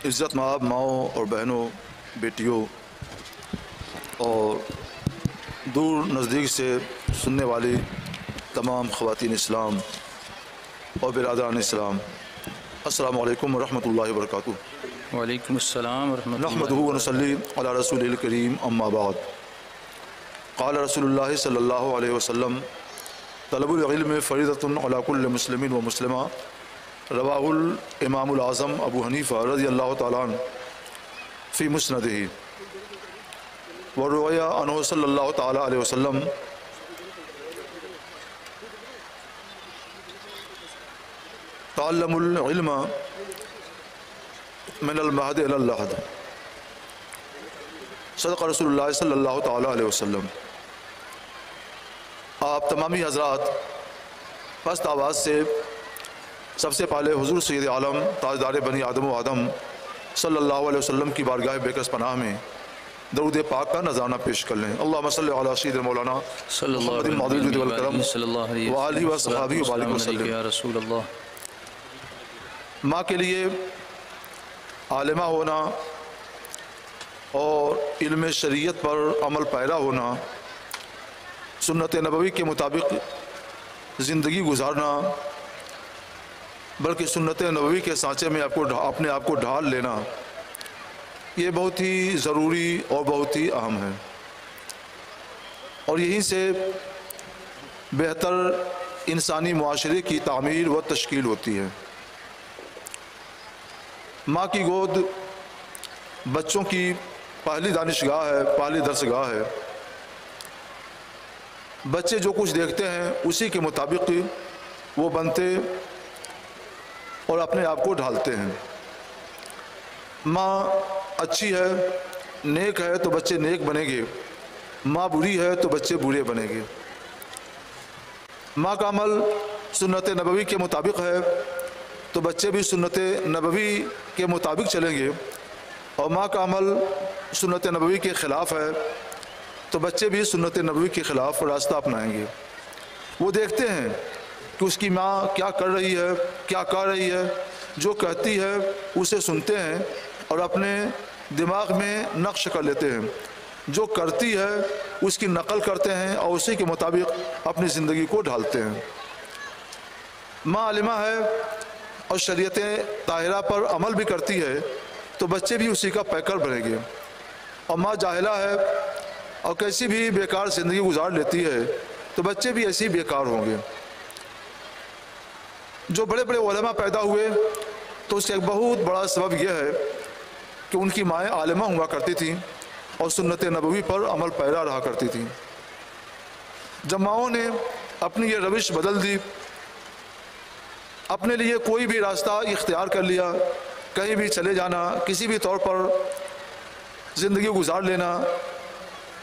عزت مآب ماؤں اور بہنوں، بیٹیوں اور دور نزدیک سے سننے والی تمام خواتین اسلام اور برادران اسلام، السلام علیکم ورحمۃ اللہ وبرکاتہ۔ وعلیکم السلام ورحمۃ اللہ۔ نحمدہ ونصلی علی رسول الکریم، اما بعد، قال رسول اللہ صلی اللہ علیہ وسلم، طلب العلم فریضۃ علی کل مسلم و مسلمہ، رواہ الامام الاعظم ابو حنیفہ رضی اللہ تعالیٰ عنہ فی مسندہ، وروی عنہ صلی اللہ تعالیٰ علیہ وسلم تعلم العلم من المہد الی اللحد، صدق رسول اللہ صلی اللہ تعالیٰ علیہ وسلم۔ آپ تمامی حضرات پست آواز سے سب سے پہلے حضور سید عالم تاجدار بنی آدم و آدم صلی اللہ علیہ وسلم کی بارگاہ بےکس پناہ میں درود پاک کا نذرانہ پیش کر لیں۔ اللہم صلی علی سیدنا مولانا صلی اللہ محمد علیہ المعدود الجود والکرم وسلم صلی اللہ علیہ وآلہ وصحبہ وبارک وسلم۔ یا رسول اللہ۔ ماں کے لیے عالمہ ہونا اور علم شریعت پر عمل پیرا ہونا، سنت نبوی کے مطابق زندگی گزارنا، بلکہ سنت نبوی کے سانچے میں اپنے آپ کو ڈھال لینا، یہ بہت ہی ضروری اور بہت ہی اہم ہے، اور یہیں سے بہتر انسانی معاشرے کی تعمیر و تشکیل ہوتی ہے۔ ماں کی گود بچوں کی پہلی دانشگاہ ہے، پہلی درسگاہ ہے۔ بچے جو کچھ دیکھتے ہیں اسی کے مطابق وہ بنتے اور اپنے آپ کو ڈھالتے ہیں۔ ماں اچھی ہے، نیک ہے تو بچے نیک بنیں گے، ماں بری ہے تو بچے برے بنیں گے۔ ماں کا عمل سنت نبوی کے مطابق ہے تو بچے بھی سنت نبوی کے مطابق چلیں گے، اور ماں کا عمل سنت نبوی کے خلاف ہے تو بچے بھی سنت نبوی کے خلاف راستہ اپنائیں گے۔ وہ دیکھتے ہیں کہ اس کی ماں کیا کر رہی ہے، کیا کر رہی ہے، جو کہتی ہے اسے سنتے ہیں اور اپنے دماغ میں نقش کر لیتے ہیں، جو کرتی ہے اس کی نقل کرتے ہیں اور اسی کے مطابق اپنی زندگی کو ڈھالتے ہیں۔ ماں عالمہ ہے اور شریعت طاہرہ پر عمل بھی کرتی ہے تو بچے بھی اسی کا پیکر بنیں گے، اور ماں جاہلہ ہے اور کیسی بھی بیکار زندگی گزار لیتی ہے تو بچے بھی ایسی بیکار ہوں گے۔ جو بڑے بڑے علماء پیدا ہوئے تو اس کا ایک بہت بڑا سبب یہ ہے کہ ان کی مائیں عالمہ ہوا کرتی تھیں اور سنت نبوی پر عمل پیرا رہا کرتی تھیں۔ جب ماؤں نے اپنی یہ روش بدل دی، اپنے لیے کوئی بھی راستہ اختیار کر لیا، کہیں بھی چلے جانا، کسی بھی طور پر زندگی گزار لینا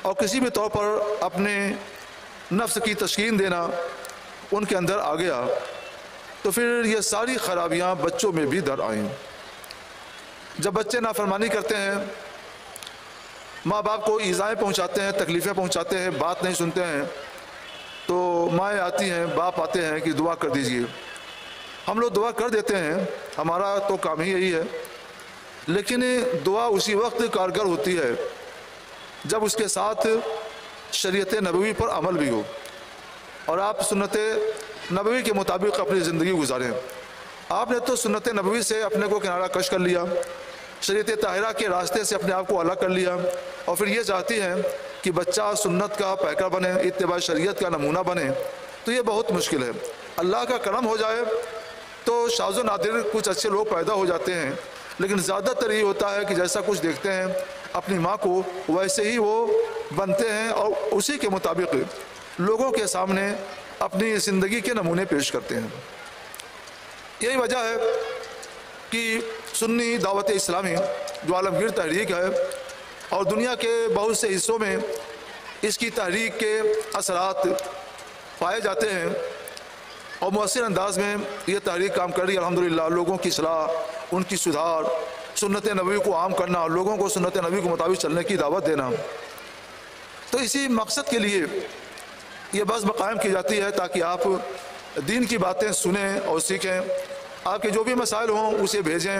اور کسی بھی طور پر اپنے نفس کی تسکین دینا ان کے اندر آ گیا، تو پھر یہ ساری خرابیاں بچوں میں بھی در آئیں۔ جب بچے نافرمانی کرتے ہیں، ماں باپ کو ایذائیں پہنچاتے ہیں، تکلیفیں پہنچاتے ہیں، بات نہیں سنتے ہیں، تو مائیں آتی ہیں، باپ آتے ہیں کہ دعا کر دیجئے۔ ہم لوگ دعا کر دیتے ہیں، ہمارا تو کام ہی یہی ہے، لیکن دعا اسی وقت کارگر ہوتی ہے جب اس کے ساتھ شریعت نبوی پر عمل بھی ہو اور آپ سنت نبوی کے مطابق اپنی زندگی گزاریں۔ آپ نے تو سنت نبوی سے اپنے کو کنارہ کش کر لیا، شریعت طاہرہ کے راستے سے اپنے آپ کو الگ کر لیا، اور پھر یہ چاہتی ہیں کہ بچہ سنت کا پیکر بنے، اتباع شریعت کا نمونہ بنے، تو یہ بہت مشکل ہے۔ اللہ کا کرم ہو جائے تو شاذ و نادر کچھ اچھے لوگ پیدا ہو جاتے ہیں، لیکن زیادہ تر یہ ہوتا ہے کہ جیسا کچھ دیکھتے ہیں اپنی ماں کو ویسے ہی وہ بنتے ہیں اور اسی کے مطابق لوگوں کے سامنے اپنی زندگی کے نمونے پیش کرتے ہیں۔ یہی وجہ ہے کہ سنی دعوت اسلامی جو عالمگیر تحریک ہے اور دنیا کے بہت سے حصوں میں اس کی تحریک کے اثرات پائے جاتے ہیں اور مؤثر انداز میں یہ تحریک کام کر رہی ہے الحمدللہ۔ لوگوں کی اصلاح، ان کی سدھار، سنت نبوی کو عام کرنا، لوگوں کو سنت نبوی کے مطابق چلنے کی دعوت دینا، تو اسی مقصد کے لیے یہ بس قائم کی جاتی ہے تاکہ آپ دین کی باتیں سنیں اور سیکھیں، آپ کے جو بھی مسائل ہوں اسے بھیجیں،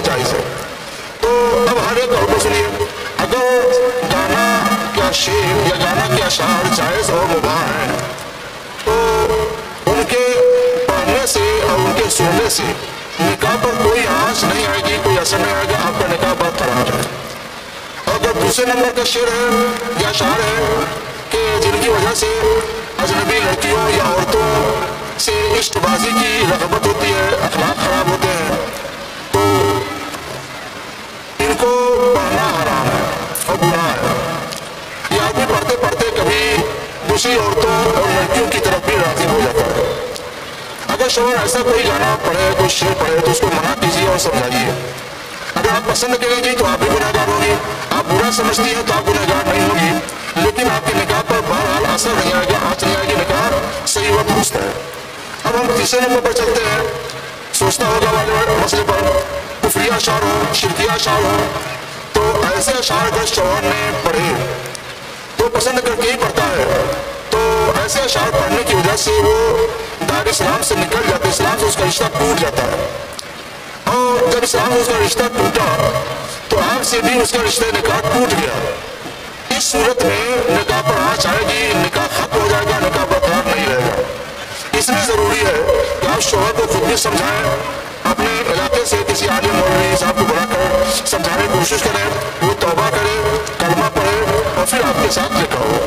وہ جائز ہے۔ تو اب ہر ایک کو سنیے، اگر گانا کا شعر یا گانا کے اشعار جائز اور مباح ہیں تو ان کے پڑھنے سے اور ان کے سننے سے نکاح پر کوئی آنچ نہیں آئے گی، کوئی اثر نہیں آئے گا، آپ کا نکاح بہت خراب ہے۔ اگر دوسرے نمبر کا شعر ہے یا اشعار ہے کہ جن کی وجہ سے اجنبی لڑکیوں یا عورتوں سے عشق بازی کی رغبت ہوتی ہے، اخلاق خراب ہوتے ہیں، تو ان کو پڑھنا حرام ہے اور گناہ ہے۔ یہ آدمی پڑھتے پڑھتے کبھی دوسری عورتوں اور لڑکیوں کی طرف بھی راغب ہو جاتا ہے۔ اگر شوہر ایسا کوئی گانا پڑھے، کوئی شعر پڑھے تو اس کو منع کیجیے اور سمجھائیے۔ اگر آپ پسند کریں گی تو آپ بھی گناہ گار ہوگی، آپ برا سمجھتی ہیں تو آپ گناہ گار نہیں ہوگی، لیکن آپ کے نکاح پر بہرحال اثر نہیں آئے گا، آنچ نہیں آئے گی، نکاح صحیح و درست ہے۔ اب ہم تیسرے نمبر پر چلتے ہیں، سوچتا ہوگا والے مسئلے پر کفریہ اشعار ہو، شرکیہ اشعار ہو، تو ایسے اشعار اگر شوہر نے پڑھے تو پسند کر کے ہی پڑھتا ہے، تو ایسے اشعار پڑھنے کی وجہ سے وہ دار اسلام سے نکل جاتا ہے، اسلام سے اس کا رشتہ ٹوٹ جاتا ہے، اور جب اسلام سے اس کا رشتہ ٹوٹا تو آپ سے بھی اس کا رشتہ نکاح ٹوٹ گیا۔ اس صورت میں نکاح پر آنچ آئے گی، نکاح ختم ہو جائے گا، نکاح برقرار نہیں رہے گا۔ اس لیے ضروری ہے کہ آپ شوہر کو خود بھی سمجھائیں، اپنے علاقے سے کسی عالم مولوی صاحب کو بلا کر سمجھانے کی کوشش کریں، وہ توبہ کرے، کلمہ پڑھے اور پھر آپ کے ساتھ نکاح ہو۔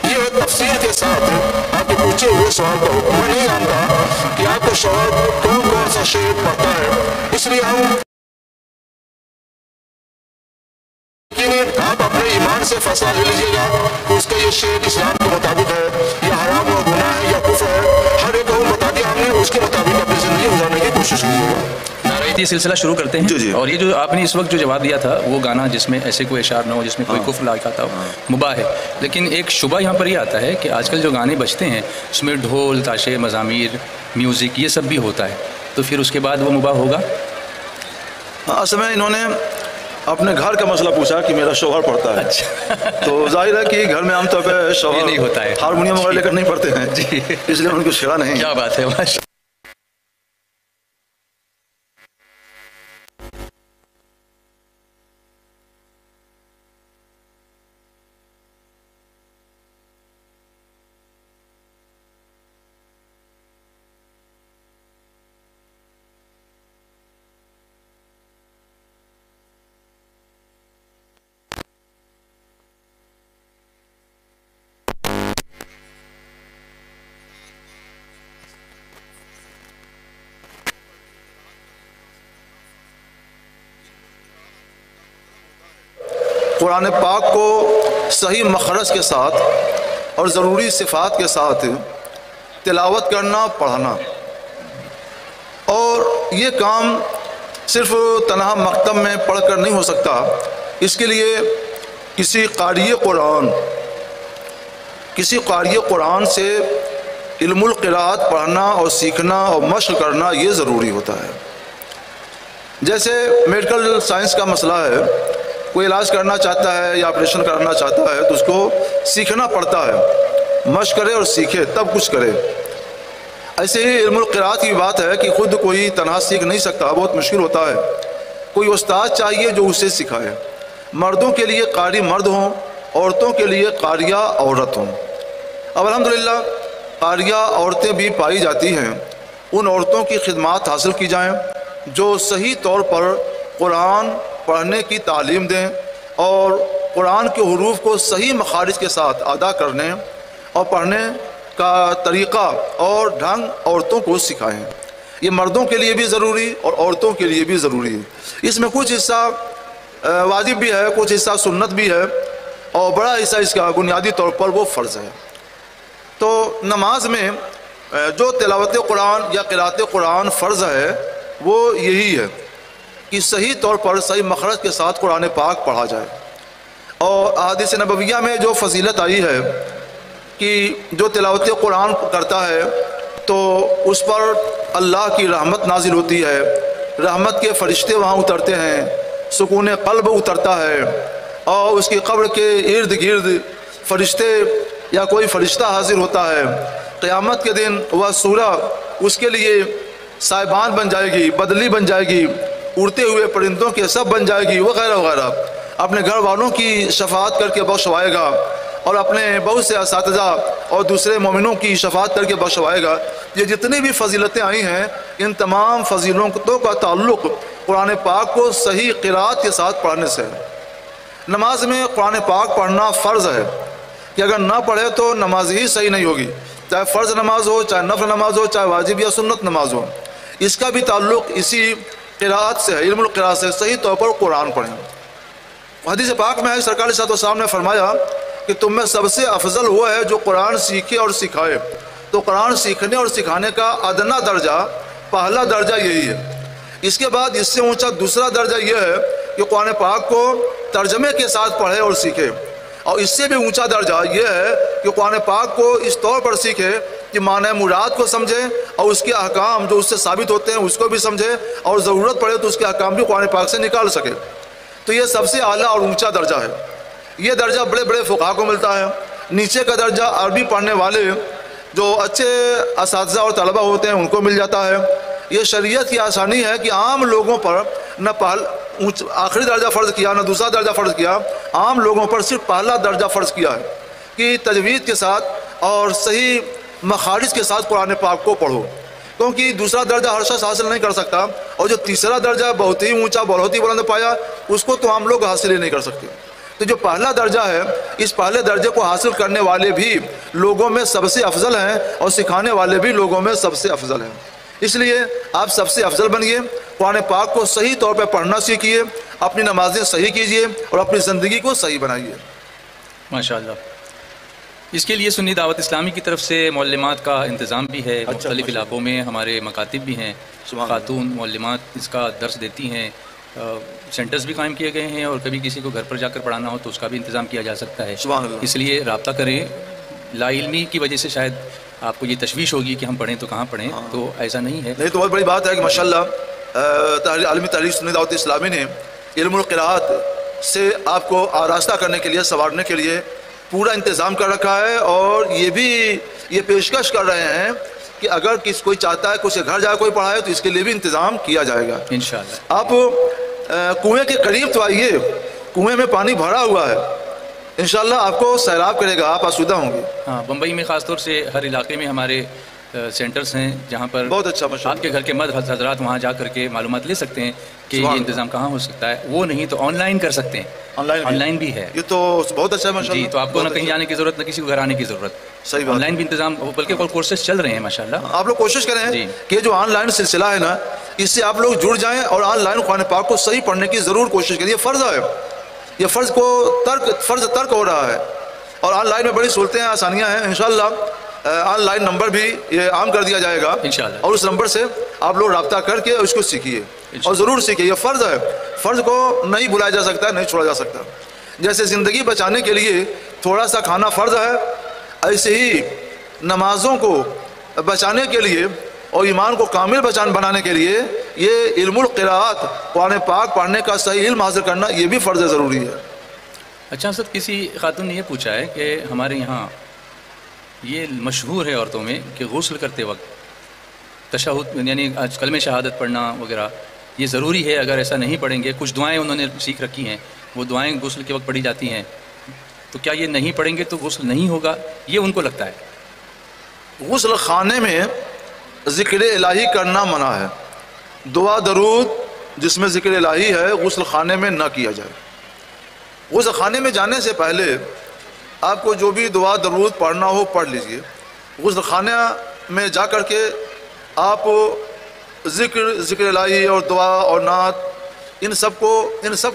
یہ تفصیل کے ساتھ آپ کے پوچھے ہوئے سوال کا میں نہیں جانتا کہ آپ کا شوہر کون کون سا شعر پڑھتا ہے، اس لیے ہم آپ اپنے ایمان سے فیصلہ لے لیجیے گا کہ اس کا یہ شعر اسلام کے مطابق ہے یا حرام و گناہ ہے یا کفر ہے، ہر ایک کو بتا دیا ہم نے، اس کے مطابق اپنی زندگی گزارنے کی کوشش کیجیے گا۔ یہ سلسلہ شروع کرتے ہیں، اور یہ جو آپ نے اس وقت جو جواب دیا تھا وہ گانا جس میں ایسے کوئی اشعار نہ ہو، جس میں کوئی کفر لاحق آتا ہو، مباح ہے، لیکن ایک شبہ یہاں پر یہ آتا ہے کہ آج کل جو گانے بجتے ہیں اس میں ڈھول، تاشے، مزامیر، میوزک یہ سب بھی ہوتا ہے، تو پھر اس کے بعد وہ مباح ہوگا؟ اصل میں انہوں نے اپنے گھر کا مسئلہ پوچھا کہ میرا شوہر پڑھتا ہے، تو ظاہر ہے کہ گھر میں عام طور پہ شوہر نہیں ہوتا ہے، ہارمونیم وغیرہ لے کر نہیں پڑھتے ہیں، اس لیے ان کو چھیڑا نہیں۔ کیا بات ہے، ماشاءاللہ۔ قرآن پاک کو صحیح مخرج کے ساتھ اور ضروری صفات کے ساتھ تلاوت کرنا، پڑھنا، اور یہ کام صرف تنہا مکتب میں پڑھ کر نہیں ہو سکتا، اس کے لیے کسی قاری قرآن سے علم القراءت پڑھنا اور سیکھنا اور مشق کرنا یہ ضروری ہوتا ہے۔ جیسے میڈیکل سائنس کا مسئلہ ہے، کوئی علاج کرنا چاہتا ہے یا آپریشن کرنا چاہتا ہے تو اس کو سیکھنا پڑتا ہے، مشق کرے اور سیکھے تب کچھ کرے۔ ایسے ہی علم القراءت کی بات ہے کہ خود کوئی تنہا سیکھ نہیں سکتا، بہت مشکل ہوتا ہے، کوئی استاد چاہیے جو اسے سکھائے۔ مردوں کے لیے قاری مرد ہوں، عورتوں کے لیے قاریہ عورت ہوں۔ اب الحمدللہ قاریہ عورتیں بھی پائی جاتی ہیں، ان عورتوں کی خدمات حاصل کی جائیں جو صحیح طور پر قرآن پڑھنے کی تعلیم دیں اور قرآن کے حروف کو صحیح مخارج کے ساتھ ادا کرنے اور پڑھنے کا طریقہ اور ڈھنگ عورتوں کو سکھائیں۔ یہ مردوں کے لیے بھی ضروری اور عورتوں کے لیے بھی ضروری ہے۔ اس میں کچھ حصہ واجب بھی ہے، کچھ حصہ سنت بھی ہے، اور بڑا حصہ اس کا بنیادی طور پر وہ فرض ہے۔ تو نماز میں جو تلاوت قرآن یا قراءت قرآن فرض ہے وہ یہی ہے کہ صحیح طور پر صحیح مخرج کے ساتھ قرآن پاک پڑھا جائے، اور احادیث نبویہ میں جو فضیلت آئی ہے کہ جو تلاوت قرآن کرتا ہے تو اس پر اللہ کی رحمت نازل ہوتی ہے، رحمت کے فرشتے وہاں اترتے ہیں، سکون قلب اترتا ہے، اور اس کی قبر کے ارد گرد فرشتے یا کوئی فرشتہ حاضر ہوتا ہے۔ قیامت کے دن وہ سورہ اس کے لیے سائبان بن جائے گی، بدلی بن جائے گی، اڑتے ہوئے پرندوں کے سب بن جائے گی وغیرہ وغیرہ، اپنے گھر والوں کی شفاعت کر کے بخشوائے گا، اور اپنے بہت سے اساتذہ اور دوسرے مومنوں کی شفاعت کر کے بخشوائے گا۔ یہ جتنی بھی فضیلتیں آئی ہیں ان تمام فضیلتوں کا تعلق قرآن پاک کو صحیح قرأت کے ساتھ پڑھنے سے ہے۔ نماز میں قرآن پاک پڑھنا فرض ہے کہ اگر نہ پڑھے تو نماز ہی صحیح نہیں ہوگی، چاہے فرض نماز ہو، چاہے نفل نماز ہو، چاہے واجب یا سنت نماز ہو۔ اس کا بھی تعلق اسی قرأت سے ہے، علم القراءت سے۔ صحیح طور پر قرآن پڑھیں۔ حدیث پاک میں ہے سرکار صلی اللہ علیہ وسلم نے فرمایا کہ تم میں سب سے افضل وہ ہے جو قرآن سیکھے اور سکھائے۔ تو قرآن سیکھنے اور سکھانے کا ادنا درجہ، پہلا درجہ یہی ہے۔ اس کے بعد اس سے اونچا دوسرا درجہ یہ ہے کہ قرآن پاک کو ترجمے کے ساتھ پڑھے اور سیکھے، اور اس سے بھی اونچا درجہ یہ ہے کہ قرآن پاک کو اس طور پر سیکھے کہ معنی مراد کو سمجھے اور اس کے احکام جو اس سے ثابت ہوتے ہیں اس کو بھی سمجھے، اور ضرورت پڑے تو اس کے احکام بھی قرآن پاک سے نکال سکے۔ تو یہ سب سے اعلیٰ اور اونچا درجہ ہے۔ یہ درجہ بڑے بڑے فقہا کو ملتا ہے۔ نیچے کا درجہ عربی پڑھنے والے جو اچھے اساتذہ اور طلبہ ہوتے ہیں ان کو مل جاتا ہے۔ یہ شریعت کی آسانی ہے کہ عام لوگوں پر نہ آخری درجہ فرض کیا نہ دوسرا درجہ فرض کیا، عام لوگوں پر صرف پہلا درجہ فرض کیا ہے کہ تجوید کے ساتھ اور صحیح مخارج کے ساتھ قرآن پاک کو پڑھو، کیونکہ دوسرا درجہ ہر شخص حاصل نہیں کر سکتا، اور جو تیسرا درجہ بہت ہی اونچا بہت ہی بلند پایا اس کو تو عام لوگ حاصل ہی نہیں کر سکتے۔ تو جو پہلا درجہ ہے اس پہلے درجے کو حاصل کرنے والے بھی لوگوں میں سب سے افضل ہیں اور سکھانے والے بھی لوگوں میں سب سے افضل ہیں۔ اس لیے آپ سب سے افضل بنیے، قرآن پاک کو صحیح طور پہ پڑھنا سیکھیے، اپنی نمازیں صحیح کیجیے اور اپنی زندگی کو صحیح بنائیے۔ ماشاءاللہ۔ اس کے لیے سنی دعوت اسلامی کی طرف سے معلمات کا انتظام بھی ہے، مختلف علاقوں میں ہمارے مکاتب بھی ہیں، خاتون معلمات اس کا درس دیتی ہیں، سینٹرز بھی قائم کیے گئے ہیں، اور کبھی کسی کو گھر پر جا کر پڑھانا ہو تو اس کا بھی انتظام کیا جا سکتا ہے۔ اس لیے رابطہ کریں۔ لا علمی کی وجہ سے شاید آپ کو یہ تشویش ہوگی کہ ہم پڑھیں تو کہاں پڑھیں، تو ایسا نہیں ہے۔ نہیں تو بہت بڑی بات ہے کہ ماشاءاللہ عالمی تحریک سنی دعوت اسلامی نے علم القراءت سے آپ کو آراستہ کرنے کے لیے، سنوارنے کے لیے پورا انتظام کر رکھا ہے، اور یہ بھی یہ پیشکش کر رہے ہیں کہ اگر کوئی چاہتا ہے کہ اسے گھر جا کوئی پڑھائے تو اس کے لیے بھی انتظام کیا جائے گا انشاءاللہ۔ آپ کنویں کے قریب تو آئیے، کنویں میں پانی بھرا ہوا ہے، انشاءاللہ آپ کو سیراب کرے گا، آپ آسودہ ہوں گے۔ ہاں، بمبئی میں خاص طور سے ہر علاقے میں ہمارے سینٹرز ہیں جہاں پر بہت اچھا آپ کے گھر کے مرد حضرات وہاں جا کر کے معلومات لے سکتے ہیں کہ یہ انتظام کہاں ہو سکتا ہے۔ وہ نہیں تو آن لائن کر سکتے ہیں، آن لائن بھی ہے، یہ تو بہت اچھا ہے ماشاءاللہ۔ جی، تو آپ کو نہ کہیں جانے کی ضرورت نہ کسی کو گھر آنے کی ضرورت، صحیح بات، آن لائن بھی انتظام، بلکہ کورسز چل رہے ہیں ماشاءاللہ۔ آپ لوگ کوشش کریں کہ جو آن لائن سلسلہ ہے نا اس سے آپ لوگ جڑ جائیں اور آن لائن قرآن پاک کو صحیح پڑھنے کی ضرور کوشش کریں۔ یہ فرض ہے، یہ فرض ترک ہو رہا ہے، اور آن لائن میں بڑی سہولتیں ہیں، آسانیاں ہیں۔ انشاءاللہ آن لائن نمبر بھی یہ عام کر دیا جائے گا انشاءاللہ، اور اس نمبر سے آپ لوگ رابطہ کر کے اس کو سیکھیے اور ضرور سیکھیے۔ یہ فرض ہے، فرض کو نہیں بھلایا جا سکتا، نہیں چھوڑا جا سکتا۔ جیسے زندگی بچانے کے لیے تھوڑا سا کھانا فرض ہے، ایسے ہی نمازوں کو بچانے کے لیے اور ایمان کو کامل بنانے کے لیے یہ علم القراءت، قرآن پاک پڑھنے کا صحیح علم حاصل کرنا یہ بھی فرض ضروری ہے۔ اچھا استاد، کسی خاتون نے یہ پوچھا ہے کہ ہمارے یہاں یہ مشہور ہے عورتوں میں کہ غسل کرتے وقت تشہد یعنی کلمہ شہادت پڑھنا وغیرہ یہ ضروری ہے، اگر ایسا نہیں پڑھیں گے، کچھ دعائیں انہوں نے سیکھ رکھی ہیں، وہ دعائیں غسل کے وقت پڑھی جاتی ہیں، تو کیا یہ نہیں پڑھیں گے تو غسل نہیں ہوگا؟ یہ ان کو لگتا ہے۔ غسل خانے میں ذکر الہی کرنا منع ہے، دعا درود جس میں ذکر الہی ہے غسل خانے میں نہ کیا جائے۔ غسل خانے میں جانے سے پہلے آپ کو جو بھی دعا درود پڑھنا ہو پڑھ لیجئے۔ غسل خانہ میں جا کر کے آپ ذکر الہی اور دعا اور نعت ان سب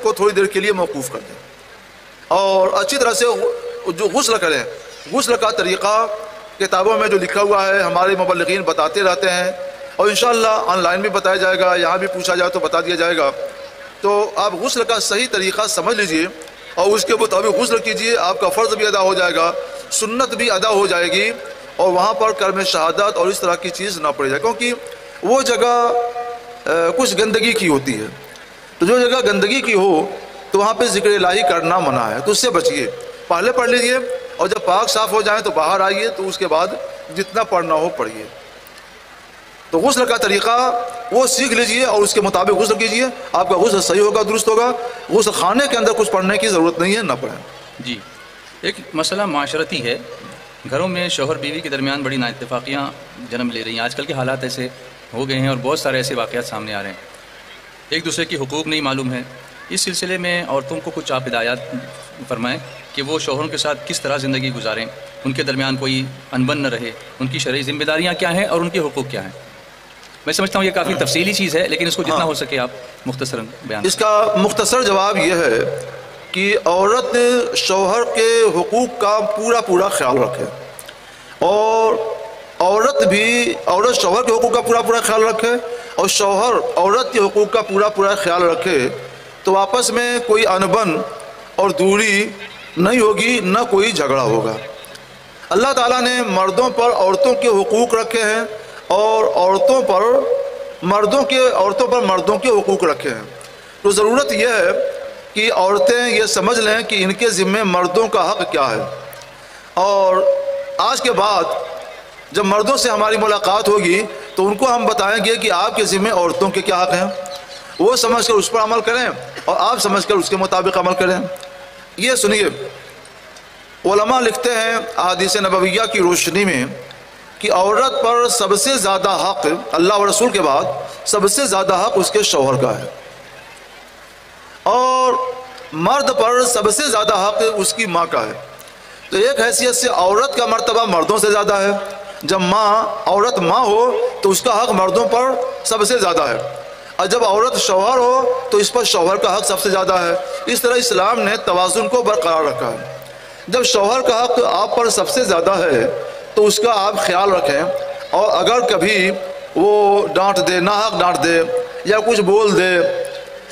کو تھوڑی دیر کے لیے موقوف کر دیں، اور اچھی طرح سے جو غسل کریں۔ غسل کا طریقہ کتابوں میں جو لکھا ہوا ہے ہمارے مبلغین بتاتے رہتے ہیں، اور انشاءاللہ آن لائن بھی بتایا جائے گا، یہاں بھی پوچھا جائے تو بتا دیا جائے گا۔ تو آپ غسل کا صحیح طریقہ سمجھ لیجئے اور اس کے مطابق غسل کیجئے، آپ کا فرض بھی ادا ہو جائے گا، سنت بھی ادا ہو جائے گی، اور وہاں پر کلمہ شہادت اور اس طرح کی چیز نہ پڑے جائے، کیونکہ وہ جگہ کچھ گندگی کی ہوتی ہے۔ تو جو جگہ گندگی کی ہو تو وہاں پہ ذکر الہی کرنا منع ہے، تو اس سے بچیے، پہلے پڑھ لیجئے، اور جب پاک صاف ہو جائیں تو باہر آئیے، تو اس کے بعد جتنا پڑھنا ہو پڑھیے۔ تو غسل کا طریقہ وہ سیکھ لیجئے اور اس کے مطابق غسل کیجئے، آپ کا غسل صحیح ہوگا، درست ہوگا۔ غسل خانے کے اندر کچھ پڑھنے کی ضرورت نہیں ہے، نہ پڑھیں۔ جی، ایک مسئلہ معاشرتی ہے، گھروں میں شوہر بیوی کے درمیان بڑی نااتفاقیاں جنم لے رہی ہیں۔ آج کل کے حالات ایسے ہو گئے ہیں اور بہت سارے ایسے واقعات سامنے آ رہے ہیں، ایک دوسرے کی حقوق نہیں معلوم ہے۔ اس سلسلے میں عورتوں کو کچھ آپ ہدایات فرمائیں کہ وہ شوہروں کے ساتھ کس طرح زندگی گزاریں، ان کے درمیان کوئی انبن نہ رہے، ان کی شرعی ذمہ داریاں کیا ہیں اور ان کے حقوق کیا ہیں۔ میں سمجھتا ہوں یہ کافی تفصیلی چیز ہے، لیکن اس کو جتنا ہو سکے آپ مختصراً بیان۔ اس کا مختصر جواب یہ ہے کہ عورت شوہر کے حقوق کا پورا خیال رکھے، اور عورت شوہر کے حقوق کا پورا خیال رکھے، اور شوہر عورت کے حقوق کا پورا خیال رکھے، تو آپس میں کوئی انبن اور دوری نہیں ہوگی، نہ کوئی جھگڑا ہوگا۔ اللہ تعالیٰ نے مردوں پر عورتوں کے حقوق رکھے ہیں اور عورتوں پر مردوں کے حقوق رکھے ہیں۔ تو ضرورت یہ ہے کہ عورتیں یہ سمجھ لیں کہ ان کے ذمے مردوں کا حق کیا ہے، اور آج کے بعد جب مردوں سے ہماری ملاقات ہوگی تو ان کو ہم بتائیں گے کہ آپ کے ذمے عورتوں کے کیا حق ہیں، وہ سمجھ کر اس پر عمل کریں اور آپ سمجھ کر اس کے مطابق عمل کریں۔ یہ سنیے، علماء لکھتے ہیں احادیث نبویہ کی روشنی میں کہ عورت پر سب سے زیادہ حق، اللہ و رسول کے بعد سب سے زیادہ حق اس کے شوہر کا ہے، اور مرد پر سب سے زیادہ حق اس کی ماں کا ہے۔ تو ایک حیثیت سے عورت کا مرتبہ مردوں سے زیادہ ہے۔ جب عورت ماں ہو تو اس کا حق مردوں پر سب سے زیادہ ہے، اور جب عورت شوہر ہو تو اس پر شوہر کا حق سب سے زیادہ ہے۔ اس طرح اسلام نے توازن کو برقرار رکھا ہے۔ جب شوہر کا حق آپ پر سب سے زیادہ ہے تو اس کا آپ خیال رکھیں، اور اگر کبھی وہ ڈانٹ دے، ناحق ڈانٹ دے یا کچھ بول دے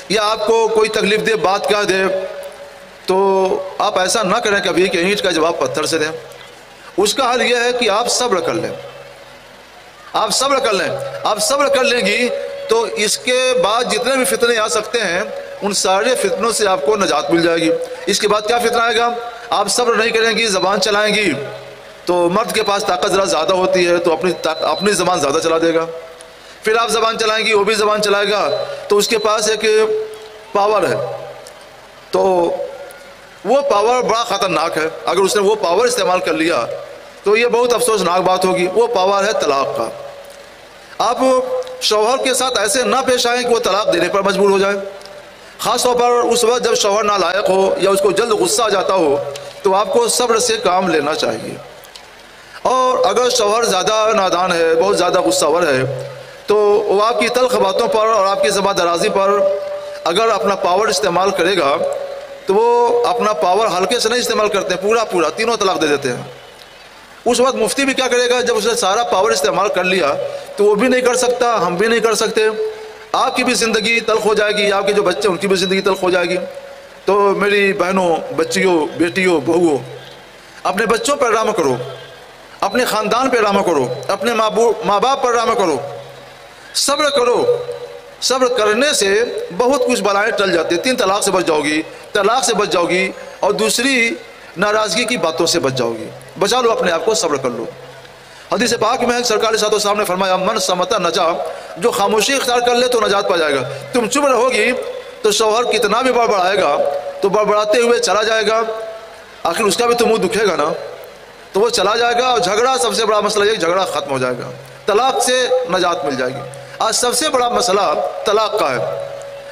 یا آپ کو کوئی تکلیف دے بات کہہ دے، تو آپ ایسا نہ کریں کبھی کہ اینٹ کا جواب پتھر سے دیں۔ اس کا حل یہ ہے کہ آپ صبر کر لیں، آپ صبر کر لیں گی تو اس کے بعد جتنے بھی فتنے آ سکتے ہیں ان سارے فتنوں سے آپ کو نجات مل جائے گی۔ اس کے بعد کیا فتنہ آئے گا؟ آپ صبر نہیں کریں گی، زبان چلائیں گی، تو مرد کے پاس طاقت ذرا زیادہ ہوتی ہے تو اپنی زبان زیادہ چلا دے گا۔ پھر آپ زبان چلائیں گی، وہ بھی زبان چلائے گا، تو اس کے پاس ایک پاور ہے، تو وہ پاور بڑا خطرناک ہے۔ اگر اس نے وہ پاور استعمال کر لیا تو یہ بہت افسوسناک بات ہوگی۔ وہ پاور ہے طلاق کا۔ آپ شوہر کے ساتھ ایسے نہ پیش آئیں کہ وہ طلاق دینے پر مجبور ہو جائے، خاص طور پر اس وقت جب شوہر نالائق ہو یا اس کو جلد غصہ آ جاتا ہو، تو آپ کو صبر سے کام لینا چاہیے۔ اور اگر شوہر زیادہ نادان ہے، بہت زیادہ غصہ ور ہے، تو وہ آپ کی تلخ باتوں پر اور آپ کی زبان درازی پر اگر اپنا پاور استعمال کرے گا تو وہ اپنا پاور ہلکے سے نہیں استعمال کرتے، پورا تینوں طلاق دے دیتے ہیں۔ اس وقت مفتی بھی کیا کرے گا؟ جب اس نے سارا پاور استعمال کر لیا تو وہ بھی نہیں کر سکتا، ہم بھی نہیں کر سکتے، آپ کی بھی زندگی تلخ ہو جائے گی، آپ کے جو بچے ان کی بھی زندگی تلخ ہو جائے گی۔ تو میری بہنوں، بچیوں، بیٹیوں، بہوؤں، اپنے بچوں پر رحم کرو، اپنے خاندان پر رحم کرو، اپنے ماں باپ پر رحم کرو، صبر کرو۔ صبر کرنے سے بہت کچھ بلائیں ٹل جاتی ہیں۔ 3 طلاق سے بچ جاؤ گی، اور دوسری ناراضگی کی باتوں سے بچ جاؤ گی۔ بچا لو اپنے آپ کو، صبر کر لو۔ حدیث پاک میں سرکار صلی اللہ علیہ وسلم نے فرمایا، من صمت نجا، جو خاموشی اختیار کر لے تو نجات پا جائے گا۔ تم چپ رہو گی تو شوہر کتنا بھی بڑبڑائے گا تو بڑبڑاتے ہوئے چلا جائے گا، آخر اس کا بھی تو منہ دکھے گا نا، تو وہ چلا جائے گا، اور جھگڑا سب سے بڑا مسئلہ یہ، جھگڑا ختم ہو جائے گا، طلاق سے نجات مل جائے گی۔ آج سب سے بڑا مسئلہ طلاق کا ہے،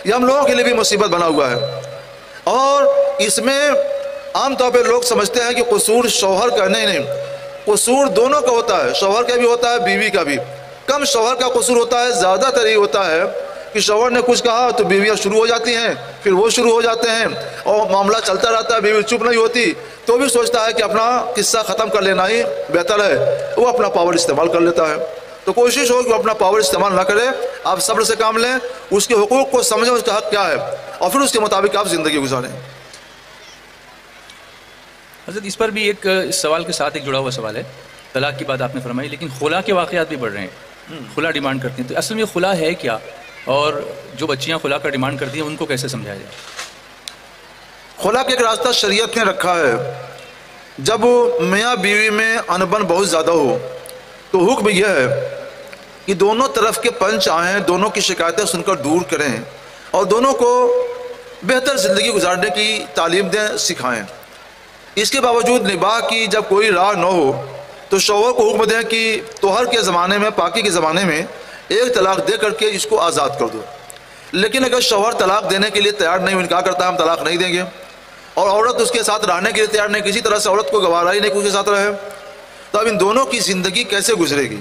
یہ ہم لوگوں کے لیے بھی مصیبت بنا ہوا ہے، اور اس میں عام طور پہ لوگ سمجھتے ہیں کہ قصور شوہر کا، نہیں، قصور دونوں کا ہوتا ہے، شوہر کا بھی ہوتا ہے، بیوی کا بھی۔ کم شوہر کا قصور ہوتا ہے، زیادہ تر یہ ہوتا ہے کہ شوہر نے کچھ کہا تو بیویاں شروع ہو جاتی ہیں، پھر وہ شروع ہو جاتے ہیں، اور معاملہ چلتا رہتا ہے، بیوی چپ نہیں ہوتی، تو بھی سوچتا ہے کہ اپنا قصہ ختم کر لینا ہی بہتر ہے، وہ اپنا پاور استعمال کر لیتا ہے۔ تو کوشش ہو کہ اپنا پاور استعمال نہ کرے، آپ صبر سے کام لیں، اس کے حقوق کو سمجھیں، اس کا حق کیا ہے، اور پھر اس کے مطابق آپ زندگی گزاریں۔ حضرت اس پر بھی ایک سوال کے ساتھ ایک جڑا ہوا سوال ہے، طلاق کی بات آپ نے فرمائی، لیکن خلا کے واقعات بھی بڑھ رہے ہیں، خلا ڈیمانڈ کرتی ہیں، تو اصل میں خلا ہے کیا، اور جو بچیاں خلا کا ڈیمانڈ کرتی ہیں ان کو کیسے سمجھایا جائے؟ خلا کا ایک راستہ شریعت نے رکھا ہے۔ جب میاں بیوی میں انبن بہت زیادہ ہو تو حکم یہ ہے کہ دونوں طرف کے پنچ آئیں، دونوں کی شکایتیں سن کر دور کریں اور دونوں کو بہتر زندگی گزارنے کی تعلیم دیں، سکھائیں۔ اس کے باوجود نباہ کی جب کوئی راہ نہ ہو تو شوہر کو حکم دیں کہ طہر کے زمانے میں، پاکی کے زمانے میں ایک طلاق دے کر کے اس کو آزاد کر دو۔ لیکن اگر شوہر طلاق دینے کے لیے تیار نہیں، انکار کرتا ہے ہم طلاق نہیں دیں گے، اور عورت اس کے ساتھ رہنے کے لیے تیار نہیں، کسی طرح سے عورت کو گوارا ہی نہیں کہ اس کے ساتھ رہے، تو اب ان دونوں کی زندگی کیسے گزرے گی؟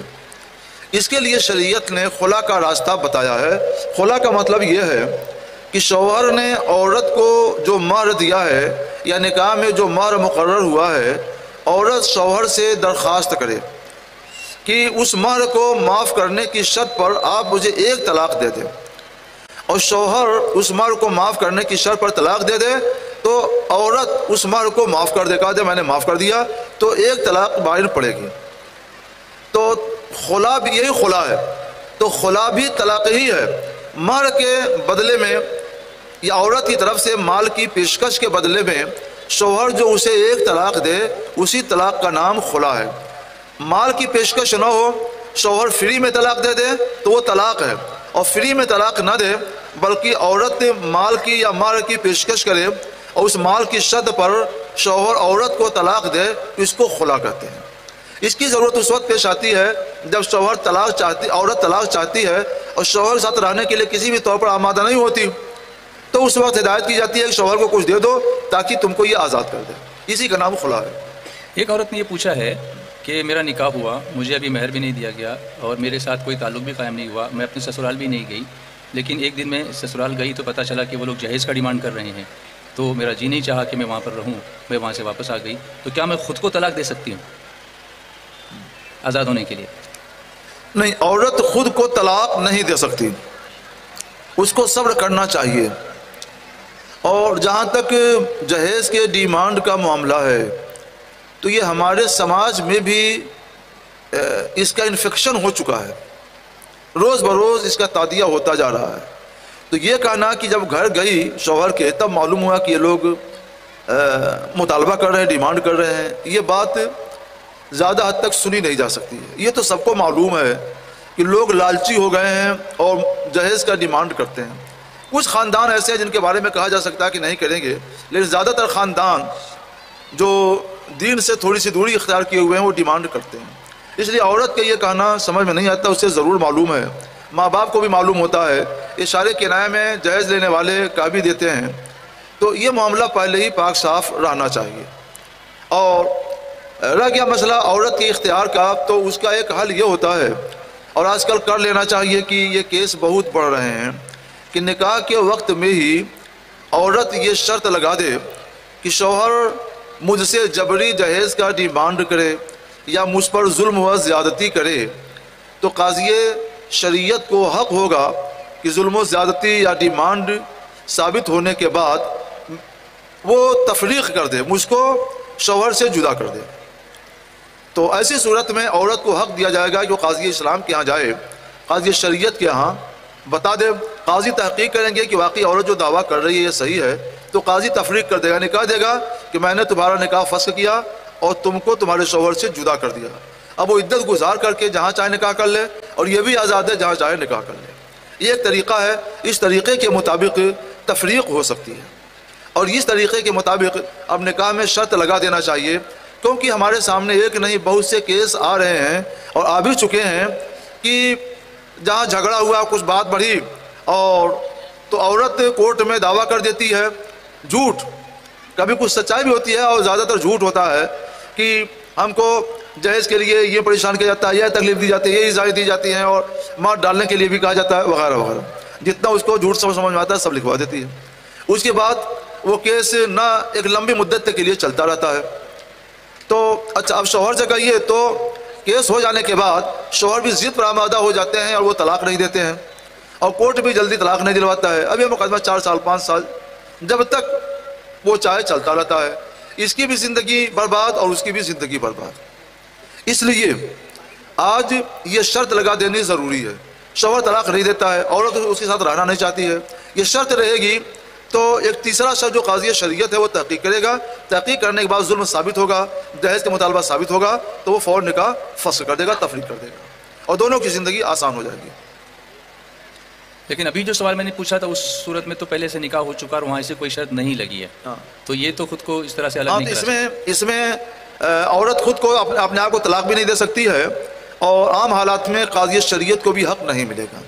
اس کے لیے شریعت نے خلا کا راستہ بتایا ہے۔ خلا کا مطلب یہ ہے کہ شوہر نے عورت کو جو مہر دیا ہے یا نکاح میں جو مہر مقرر ہوا ہے، عورت شوہر سے درخواست کرے کہ اس مہر کو معاف کرنے کی شرط پر آپ مجھے ایک طلاق دے دیں، اور شوہر اس مہر کو معاف کرنے کی شرط پر طلاق دے دے تو عورت اس مہر کو معاف کر دے، کہا دے میں نے معاف کر دیا، تو ایک طلاق باہر پڑے گی۔ تو خلا بھی یہی خلا ہے، تو خلا بھی طلاق ہی ہے۔ مہر کے بدلے میں یا عورت کی طرف سے مال کی پیشکش کے بدلے میں شوہر جو اسے ایک طلاق دے، اسی طلاق کا نام خلا ہے۔ مال کی پیشکش نہ ہو، شوہر فری میں طلاق دے دے تو وہ طلاق ہے، اور فری میں طلاق نہ دے بلکہ عورت مال کی یا مہر کی پیشکش کرے اور اس مال کی شرط پر شوہر عورت کو طلاق دے تو اس کو خلا کہتے ہیں۔ اس کی ضرورت اس وقت پیش آتی ہے جب عورت طلاق چاہتی ہے اور شوہر کے ساتھ رہنے کے لیے کسی بھی طور پر آمادہ نہیں ہوتی، تو اس وقت ہدایت کی جاتی ہے کہ شوہر کو کچھ دے دو تاکہ تم کو یہ آزاد کر دے، اسی کا نام خلا ہے۔ ایک عورت نے یہ پوچھا ہے کہ میرا نکاح ہوا، مجھے ابھی مہر بھی نہیں دیا گیا اور میرے ساتھ کوئی تعلق بھی قائم نہیں ہوا، میں اپنے سسرال بھی نہیں گئی، لیکن ایک دن میں سسرال گئی تو پتہ چلا کہ وہ لوگ جہیز کا ڈیمانڈ کر رہے ہیں، تو میرا جی نہیں چاہا کہ میں وہاں پر رہوں، میں وہاں سے واپس آ گئی، تو کیا میں خود کو طلاق دے سکتی ہوں آزاد ہونے کے لیے؟ نہیں، عورت خود کو طلاق نہیں دے سکتی، اس کو صبر کرنا چاہیے۔ اور جہاں تک جہیز کے ڈیمانڈ کا معاملہ ہے تو یہ ہمارے سماج میں بھی اس کا انفیکشن ہو چکا ہے، روز بروز اس کا تعدیہ ہوتا جا رہا ہے۔ تو یہ کہنا کہ جب گھر گئی شوہر کے تب معلوم ہوا کہ یہ لوگ مطالبہ کر رہے ہیں، ڈیمانڈ کر رہے ہیں، یہ بات زیادہ حد تک سنی نہیں جا سکتی ہے۔ یہ تو سب کو معلوم ہے کہ لوگ لالچی ہو گئے ہیں اور جہیز کا ڈیمانڈ کرتے ہیں۔ کچھ خاندان ایسے ہیں جن کے بارے میں کہا جا سکتا ہے کہ نہیں کریں گے، لیکن زیادہ تر خاندان جو دین سے تھوڑی سی دوری اختیار کیے ہوئے ہیں وہ ڈیمانڈ کرتے ہیں۔ اس لیے عورت کا یہ کہنا سمجھ میں نہیں آتا، اسے ضرور معلوم ہے، ماں باپ کو بھی معلوم ہوتا ہے، اشارے کنایے میں جہیز لینے والے کا بھی دیتے ہیں، تو یہ معاملہ پہلے ہی پاک صاف رہنا چاہیے۔ اور رہ گیا مسئلہ عورت کے اختیار کا، تو اس کا ایک حل یہ ہوتا ہے، اور آج کل کر لینا چاہیے کہ یہ کیس بہت بڑھ رہے ہیں، کہ نکاح کے وقت میں ہی عورت یہ شرط لگا دے کہ شوہر مجھ سے جبری جہیز کا ڈیمانڈ کرے یا مجھ پر ظلم و زیادتی کرے، تو قاضی شریعت کو حق ہوگا کہ ظلم و زیادتی یا ڈیمانڈ ثابت ہونے کے بعد وہ تفریق کر دے، مجھ کو شوہر سے جدا کر دے۔ تو ایسی صورت میں عورت کو حق دیا جائے گا کہ وہ قاضی اسلام کے ہاں جائے، قاضی شریعت کے ہاں بتا دے، قاضی تحقیق کریں گے کہ واقعی عورت جو دعویٰ کر رہی ہے یہ صحیح ہے، تو قاضی تفریق کر دے گا، نکاح دے گا کہ میں نے تمہارا نکاح فسخ کیا اور تم کو تمہارے شوہر سے جدا کر دیا۔ اب وہ عدت گزار کر کے جہاں چاہے نکاح کر لے، اور یہ بھی آزاد ہے جہاں چاہے نکاح کر لے۔ یہ ایک طریقہ ہے، اس طریقے کے مطابق تفریق ہو سکتی ہے، اور اس طریقے کے مطابق اب نکاح میں شرط لگا دینا چاہیے، کیونکہ ہمارے سامنے ایک نہیں بہت سے کیس آ رہے ہیں اور آ بھی چکے ہیں کہ جہاں جھگڑا ہوا، کچھ بات بڑھی، اور تو عورت کورٹ میں دعویٰ کر دیتی ہے جھوٹ، کبھی کچھ سچائی بھی ہوتی ہے اور زیادہ تر جھوٹ ہوتا ہے، کہ ہم کو جہیز کے لیے یہ پریشان کیا جاتا ہے، یہ تکلیف دی جاتی ہے، یہ ایزائیں دی جاتی ہیں، اور مار ڈالنے کے لیے بھی کہا جاتا ہے، وغیرہ وغیرہ، جتنا اس کو جھوٹ سمجھ میں آتا ہے سب لکھوا دیتی ہے۔ اس کے بعد وہ کیس نہ ایک لمبی مدت کے لیے چلتا رہتا ہے۔ تو اچھا، اب شوہر سے کہیے تو کیس ہو جانے کے بعد شوہر بھی ضد پر آمادہ ہو جاتے ہیں اور وہ طلاق نہیں دیتے ہیں، اور کورٹ بھی جلدی طلاق نہیں دلواتا ہے۔ اب یہ مقدمہ 4 سال 5 سال جب تک وہ چاہے چلتا رہتا ہے، اس کی بھی زندگی برباد اور اس کی بھی زندگی برباد۔ اس لیے آج یہ شرط لگا دینی ضروری ہے۔ شوہر طلاق نہیں دیتا ہے، عورت اس کے ساتھ رہنا نہیں چاہتی ہے، یہ شرط رہے گی تو ایک تیسرا شخص جو قاضی شریعت ہے وہ تحقیق کرے گا، تحقیق کرنے کے بعد ظلم ثابت ہوگا، جہیز کا مطالبہ ثابت ہوگا، تو وہ فوراً نکاح فسخ کر دے گا، تفریق کر دے گا، اور دونوں کی زندگی آسان ہو جائے گی. لیکن ابھی جو سوال میں نے پوچھا تھا اس صورت میں تو پہلے سے نکاح ہو چکا اور وہاں سے کوئی شرط نہیں لگی ہے, تو یہ تو خود کو اس طرح سے الگ نہیں کرا. اس میں عورت خود کو اپنے آپ کو طلاق بھی نہیں دے سکتی ہے, اور عام حالات میں قاضی شریعت کو بھی حق نہیں ملے گا.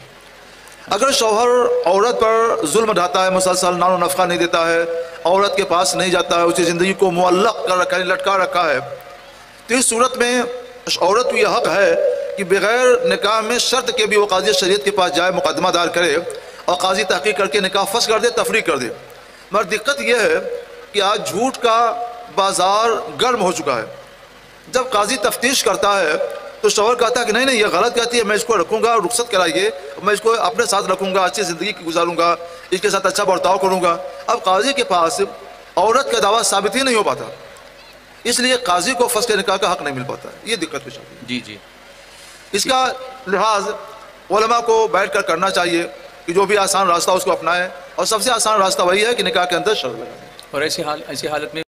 اگر شوہر عورت پر ظلم ڈھاتا ہے, مسلسل نان و نفقہ نہیں دیتا ہے, عورت کے پاس نہیں جاتا ہے, اسی زندگی کو معلق کر رکھا ہے, لٹکا رکھا ہے, تو اس صورت میں عورت کو یہ حق ہے کہ بغیر نکاح میں شرط کے بھی وہ قاضی شریعت کے پاس جائے, مقدمہ دار کرے اور قاضی تحقیق کر کے نکاح فسخ کر دے, تفریق کر دے. مگر دقت یہ ہے کہ آج جھوٹ کا بازار گرم ہو چکا ہے. جب قاضی تفتیش کرتا ہے تو شوہر کہتا ہے کہ نہیں یہ غلط کہتی ہے, میں اس کو رکھوں گا, رخصت کرائیے, میں اس کو اپنے ساتھ رکھوں گا, اچھی زندگی گزاروں گا, اس کے ساتھ اچھا برتاؤ کروں گا. اب قاضی کے پاس عورت کا دعویٰ ثابت ہی نہیں ہو پاتا, اس لیے قاضی کو فسخ نکاح کا حق نہیں مل پاتا. یہ دقت پیش آتی ہے. جی جی, اس کا لحاظ علماء کو بیٹھ کر کرنا چاہیے کہ جو بھی آسان راستہ اس کو اپنائے, اور سب سے آسان راستہ وہی ہے کہ نکاح کے اندر شرط لگائیں. اور ایسی حالت میں